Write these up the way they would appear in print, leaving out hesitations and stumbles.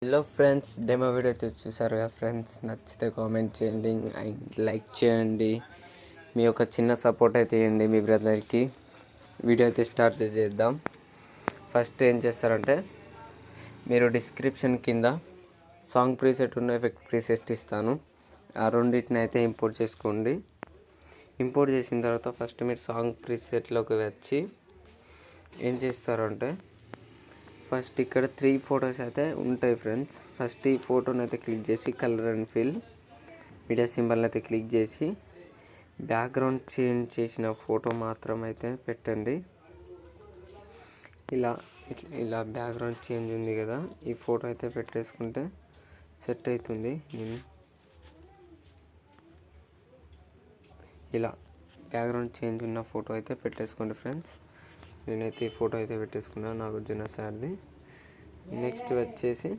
Hello friends, demo video అయితే చూసారు కదా ఫ్రెండ్స్. నచ్చితే కామెంట్ చేయండి అండ్ లైక్ చేయండి. మీ యొక్క చిన్న సపోర్ట్ అయితే ఇవ్వండి మీ బ్రదర్కి. వీడియో అయితే స్టార్ట్ చేద్దాం. ఫస్ట్ ఏం చేస్తారంటే, మీరు డిస్క్రిప్షన్ కింద సాంగ్ ప్రీసెట్ ఉన్న ఎఫెక్ట్ ప్రీసెట్ ఇస్తాను. ఆ రెండింటిని అయితే ఇంపోర్ట్ చేసుకోండి. ఇంపోర్ట్ చేసిన తర్వాత ఫస్ట్ మీరు సాంగ్ ప్రీసెట్లోకి వచ్చి ఏం చేస్తారంటే, ఫస్ట్ ఇక్కడ 3 ఫొటోస్ అయితే ఉంటాయి ఫ్రెండ్స్. ఫస్ట్ ఈ ఫోటోని అయితే క్లిక్ చేసి కలర్ అండ్ ఫిల్ మీడియా సింబల్ని అయితే క్లిక్ చేసి బ్యాక్గ్రౌండ్ చేంజ్ చేసిన ఫోటో మాత్రం అయితే పెట్టండి. ఇలా బ్యాక్గ్రౌండ్ చేంజ్ ఉంది కదా, ఈ ఫోటో అయితే పెట్టేసుకుంటే సెట్ అవుతుంది. ఇలా బ్యాక్గ్రౌండ్ చేంజ్ ఉన్న ఫోటో అయితే పెట్టేసుకోండి ఫ్రెండ్స్. నేనైతే ఈ ఫోటో అయితే పెట్టేసుకున్నాను, నాగార్జున సార్ది. నెక్స్ట్ వచ్చేసి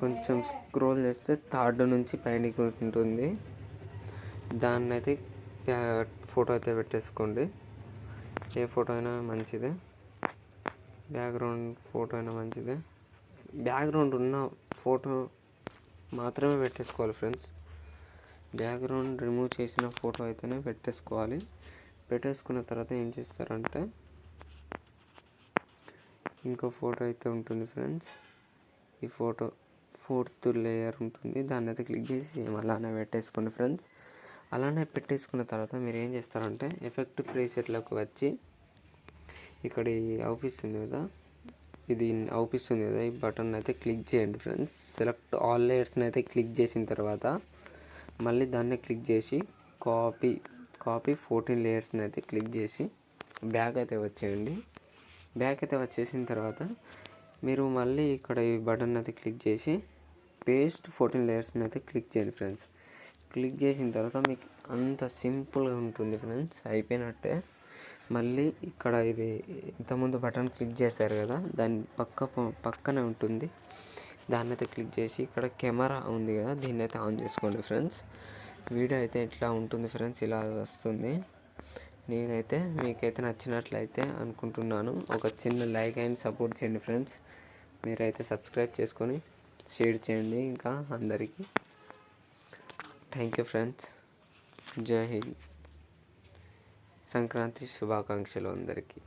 కొంచెం స్క్రోల్ చేస్తే థర్డ్ నుంచి పైనకి ఉంటుంది, దాన్ని అయితే ఫోటో అయితే పెట్టేసుకోండి. ఏ ఫోటో అయినా మంచిదే, బ్యాక్గ్రౌండ్ ఫోటో అయినా మంచిదే. బ్యాక్గ్రౌండ్ ఉన్న ఫోటో మాత్రమే పెట్టేసుకోవాలి ఫ్రెండ్స్. బ్యాక్గ్రౌండ్ రిమూవ్ చేసిన ఫోటో అయితేనే పెట్టేసుకోవాలి. పెట్టేసుకున్న తర్వాత ఏం చేస్తారంటే, ఇంకో ఫోటో అయితే ఉంటుంది ఫ్రెండ్స్. ఈ ఫోటో 4th లేయర్ ఉంటుంది, దాన్ని అయితే క్లిక్ చేసి అలానే పెట్టేసుకోండి ఫ్రెండ్స్. అలానే పెట్టేసుకున్న తర్వాత మీరు ఏం చేస్తారంటే, ఎఫెక్ట్ ప్రీసెట్లోకి వచ్చి ఇక్కడ అవుపిస్తుంది కదా, ఈ బటన్ అయితే క్లిక్ చేయండి ఫ్రెండ్స్. సెలెక్ట్ ఆల్ లేయర్స్ని అయితే క్లిక్ చేసిన తర్వాత మళ్ళీ దాన్ని క్లిక్ చేసి కాపీ 14 లేయర్స్ని అయితే క్లిక్ చేసి బ్యాక్ అయితే వచ్చేయండి. బ్యాక్ అయితే వచ్చేసిన తర్వాత మీరు మళ్ళీ ఇక్కడ ఈ బటన్ అయితే క్లిక్ చేసి పేస్ట్ 14 లేయర్స్ని అయితే క్లిక్ చేయండి ఫ్రెండ్స్. క్లిక్ చేసిన తర్వాత మీకు అంత సింపుల్గా ఉంటుంది ఫ్రెండ్స్, అయిపోయినట్టే. మళ్ళీ ఇక్కడ ఇది ఇంతకుముందు బటన్ క్లిక్ చేశారు కదా, దాని పక్కనే ఉంటుంది, దాన్ని అయితే క్లిక్ చేసి ఇక్కడ కెమెరా ఉంది కదా, దీన్ని అయితే ఆన్ చేసుకోండి ఫ్రెండ్స్. వీడియో అయితే ఇట్లా ఉంటుంది ఫ్రెండ్స్, ఇలా వస్తుంది. నేనైతే మీకైతే నచ్చినట్లయితే అనుకుంటున్నాను. ఒక చిన్న లైక్ అండ్ సపోర్ట్ చేయండి ఫ్రెండ్స్. మీరైతే సబ్స్క్రైబ్ చేసుకొని షేర్ చేయండి ఇంకా అందరికీ. Thank you friends. జై హింద్. సంక్రాంతి శుభాకాంక్షలు అందరికీ.